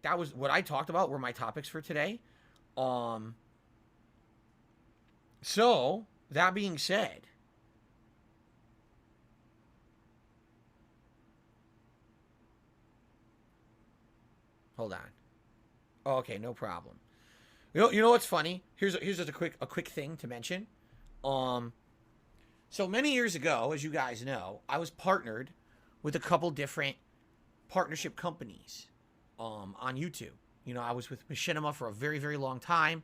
Like, that was what I talked about were my topics for today. So, that being said, hold on. Oh, okay, no problem. You know what's funny? Here's just a quick thing to mention. Um, so many years ago, as you guys know, I was partnered with a couple different partnership companies on YouTube. You know, I was with Machinima for a very, very long time,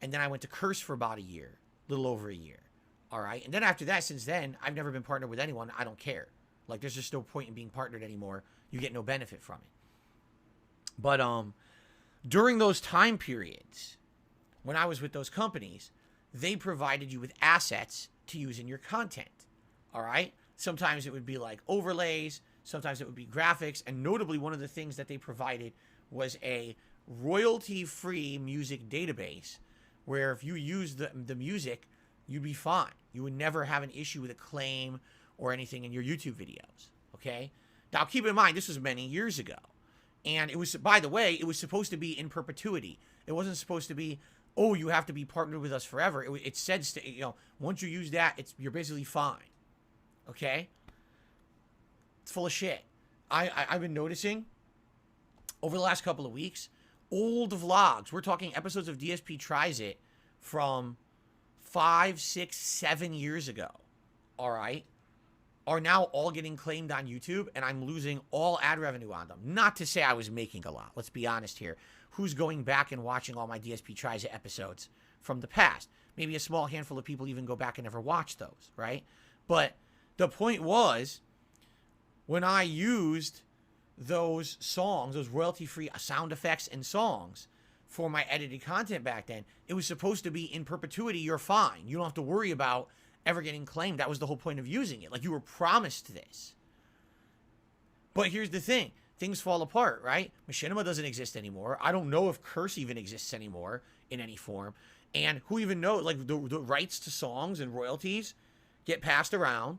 and then I went to Curse for about a year, a little over a year. All right, and then after that, since then, I've never been partnered with anyone. I don't care. Like, there's just no point in being partnered anymore. You get no benefit from it. But during those time periods, when I was with those companies, they provided you with assets to use in your content. All right? Sometimes it would be like overlays, sometimes it would be graphics, and notably one of the things that they provided was a royalty-free music database where if you use the music, you'd be fine. You would never have an issue with a claim or anything in your YouTube videos. Okay? Now keep in mind, this was many years ago. And it was, by the way, it was supposed to be in perpetuity. It wasn't supposed to be, oh, you have to be partnered with us forever. It said, you know, once you use that, you're basically fine. Okay? It's full of shit. I've been noticing over the last couple of weeks, old vlogs, we're talking episodes of DSP Tries It from 5, 6, 7 years ago, all right, are now all getting claimed on YouTube, and I'm losing all ad revenue on them. Not to say I was making a lot. Let's be honest here. Who's going back and watching all my DSP Tries It episodes from the past? Maybe a small handful of people even go back and never watch those, right? But the point was, when I used those songs, those royalty-free sound effects and songs for my edited content back then, it was supposed to be in perpetuity. You're fine. You don't have to worry about ever getting claimed. That was the whole point of using it. Like, you were promised this. But here's the thing. Things fall apart, right? Machinima doesn't exist anymore. I don't know if Curse even exists anymore in any form. And who even knows? Like, the rights to songs and royalties get passed around.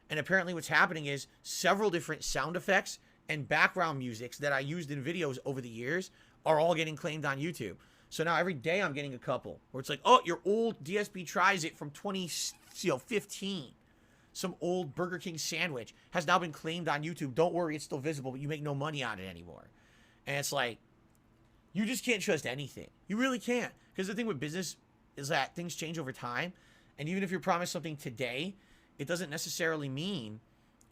And apparently what's happening is several different sound effects and background musics that I used in videos over the years are all getting claimed on YouTube. So now every day I'm getting a couple where it's like, oh, your old DSP Tries It from 2015. Some old Burger King sandwich has now been claimed on YouTube. Don't worry, it's still visible, but you make no money on it anymore. And it's like, you just can't trust anything. You really can't. Because the thing with business is that things change over time. And even if you're promised something today, it doesn't necessarily mean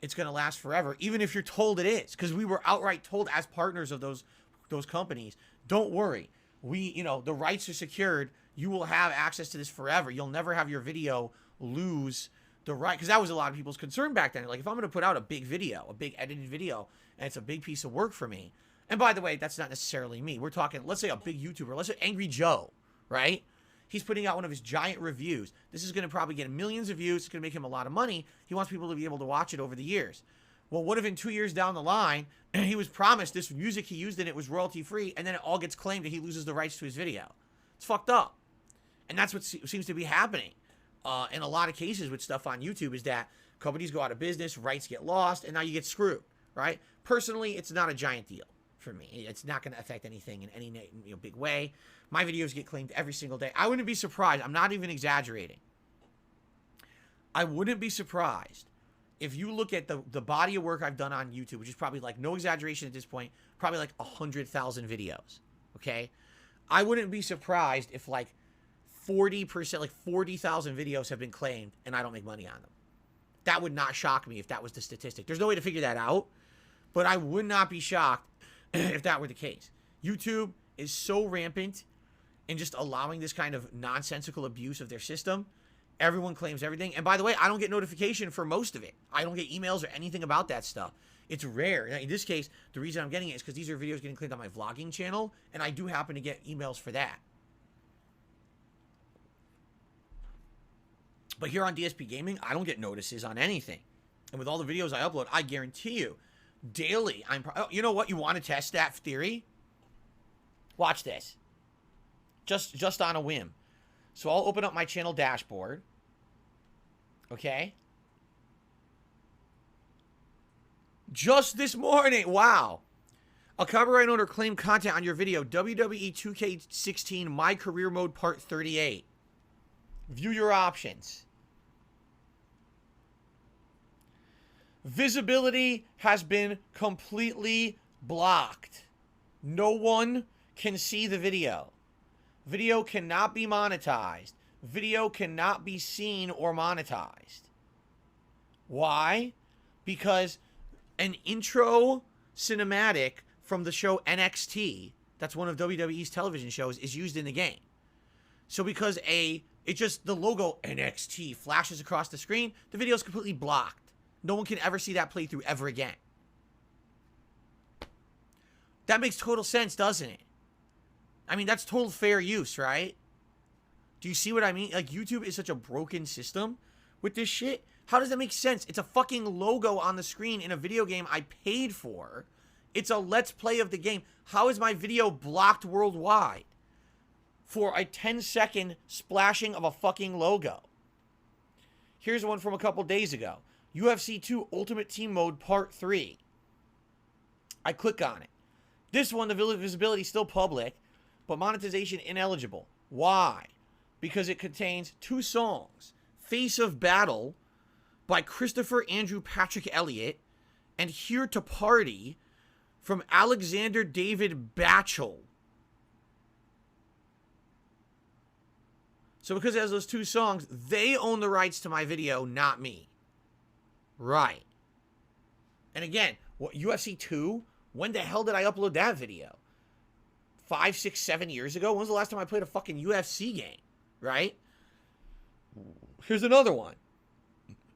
it's going to last forever, even if you're told it is. Because we were outright told as partners of those companies, don't worry. The rights are secured. You will have access to this forever. You'll never have your video lose the right. Because that was a lot of people's concern back then. Like, if I'm going to put out a big video, a big edited video, and it's a big piece of work for me. And by the way, that's not necessarily me. We're talking, let's say a big YouTuber. Let's say Angry Joe, right? He's putting out one of his giant reviews. This is going to probably get millions of views. It's going to make him a lot of money. He wants people to be able to watch it over the years. Well, what if in 2 years down the line, he was promised this music he used in it was royalty free, and then it all gets claimed and he loses the rights to his video? It's fucked up. And that's what seems to be happening in a lot of cases with stuff on YouTube, is that companies go out of business, rights get lost, and now you get screwed, right? Personally, it's not a giant deal for me. It's not going to affect anything in any big way. My videos get claimed every single day. I wouldn't be surprised. I'm not even exaggerating. I wouldn't be surprised if you look at the body of work I've done on YouTube, which is probably, like, no exaggeration at this point, probably like 100,000 videos, okay? I wouldn't be surprised if like 40%, like 40,000 videos have been claimed and I don't make money on them. That would not shock me if that was the statistic. There's no way to figure that out, but I would not be shocked if that were the case. YouTube is so rampant in just allowing this kind of nonsensical abuse of their system. Everyone claims everything. And by the way, I don't get notification for most of it. I don't get emails or anything about that stuff. It's rare. In this case, the reason I'm getting it is because these are videos getting claimed on my vlogging channel, and I do happen to get emails for that. But here on DSP Gaming, I don't get notices on anything. And with all the videos I upload, I guarantee you, daily, you know what? You want to test that theory? Watch this. Just on a whim. So I'll open up my channel dashboard. Okay? Just this morning. Wow. A copyright owner claimed content on your video. WWE 2K16 My Career Mode Part 38. View your options. Visibility has been completely blocked. No one can see the video. Video cannot be monetized. Video cannot be seen or monetized. Why? Because an intro cinematic from the show NXT, that's one of WWE's television shows, is used in the game. So because it's just the logo NXT flashes across the screen, the video is completely blocked. No one can ever see that playthrough ever again. That makes total sense, doesn't it? I mean, that's total fair use, right? Do you see what I mean? Like, YouTube is such a broken system with this shit. How does that make sense? It's a fucking logo on the screen in a video game I paid for. It's a let's play of the game. How is my video blocked worldwide for a 10-second splashing of a fucking logo? Here's one from a couple days ago. UFC 2 Ultimate Team Mode Part 3. I click on it. This one, the visibility is still public, but monetization ineligible. Why? Because it contains 2 songs. Face of Battle by Christopher Andrew Patrick Elliott and Here to Party from Alexander David Batchel. So because it has those 2 songs, they own the rights to my video, not me. Right. And again, what, UFC 2? When the hell did I upload that video? 5, 6, 7 years ago? When was the last time I played a fucking UFC game? Right? Here's another one.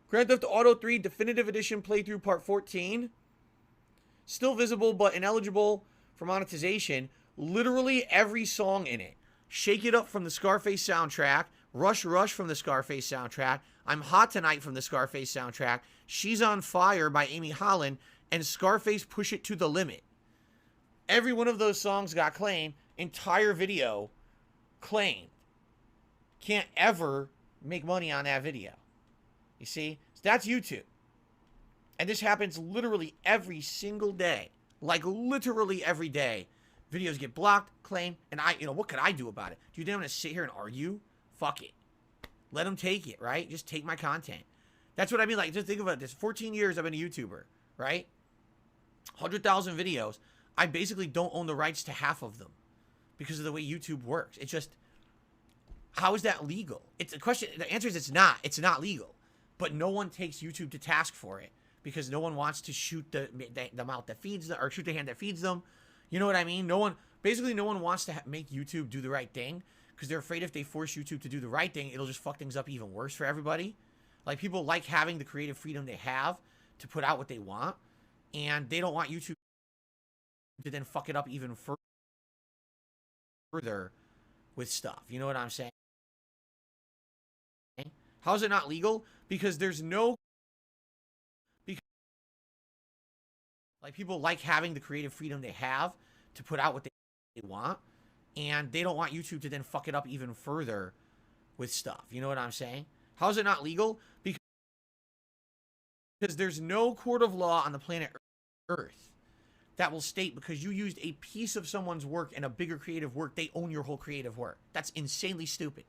Grand Theft Auto 3 Definitive Edition Playthrough Part 14. Still visible but ineligible for monetization. Literally every song in it. Shake It Up from the Scarface soundtrack. Rush Rush from the Scarface soundtrack. I'm Hot Tonight from the Scarface soundtrack. She's on Fire by Amy Holland. And Scarface Push It to the Limit. Every one of those songs got claimed. Entire video claimed. Can't ever make money on that video. You see? So that's YouTube. And this happens literally every single day. Like literally every day. Videos get blocked, claimed, and what could I do about it? Do you think I'm going to sit here and argue? Fuck it. Let them take it, right? Just take my content. That's what I mean. Like, just think about this. 14 years I've been a YouTuber, right? 100,000 videos. I basically don't own the rights to half of them because of the way YouTube works. It's just, how is that legal? It's a question. The answer is it's not. It's not legal. But no one takes YouTube to task for it because no one wants to shoot the mouth that feeds them or shoot the hand that feeds them. You know what I mean? No one wants to make YouTube do the right thing because they're afraid if they force YouTube to do the right thing, it'll just fuck things up even worse for everybody. Like, people like having the creative freedom they have to put out what they want, and they don't want YouTube to then fuck it up even further with stuff. You know what I'm saying? How is it not legal? Because there's no... Like, people like having the creative freedom they have to put out what they want, and they don't want YouTube to then fuck it up even further with stuff. You know what I'm saying? How is it not legal? Because there's no court of law on the planet Earth that will state because you used a piece of someone's work and a bigger creative work, they own your whole creative work. That's insanely stupid.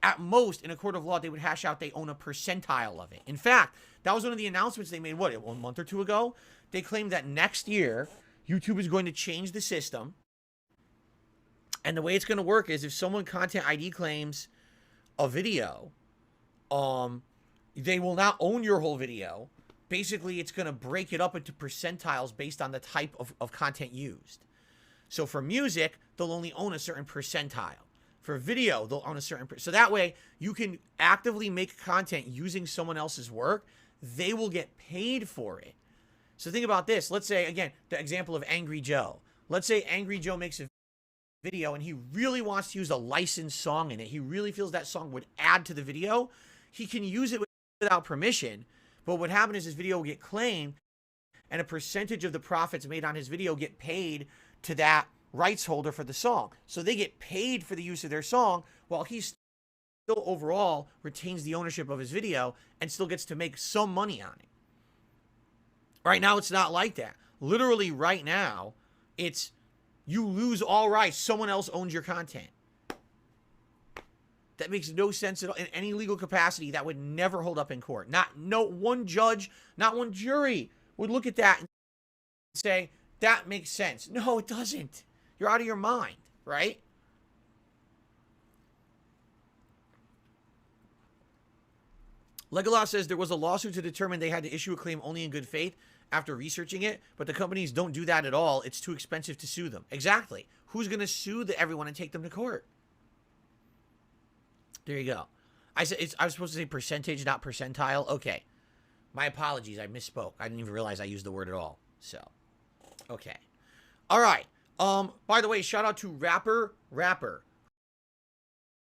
At most, in a court of law, they would hash out they own a percentile of it. In fact, that was one of the announcements they made, what, 1 month or 2 ago? They claimed that next year, YouTube is going to change the system. And the way it's going to work is if someone content ID claims a video, they will not own your whole video. Basically, it's going to break it up into percentiles based on the type of content used. So for music, they'll only own a certain percentile. For video, they'll own a certain... So that way, you can actively make content using someone else's work. They will get paid for it. So think about this. Let's say, again, the example of Angry Joe. Let's say Angry Joe makes a video and he really wants to use a licensed song in it. He really feels that song would add to the video. He can use it without permission. But what happened is his video will get claimed and a percentage of the profits made on his video get paid to that rights holder for the song. So they get paid for the use of their song while he still overall retains the ownership of his video and still gets to make some money on it. Right now, it's not like that. Literally right now, It's you lose all rights. Someone else owns your content. That makes no sense at all. In any legal capacity, that would never hold up in court. No one judge, not one jury would look at that and say, that makes sense. No, it doesn't. You're out of your mind, right? Legolas says there was a lawsuit to determine they had to issue a claim only in good faith after researching it, but the companies don't do that at all. It's too expensive to sue them. Exactly. Who's going to sue everyone and take them to court? There you go. I was supposed to say percentage, not percentile. Okay. My apologies. I misspoke. I didn't even realize I used the word at all. So, okay. All right. By the way, shout out to Rapper.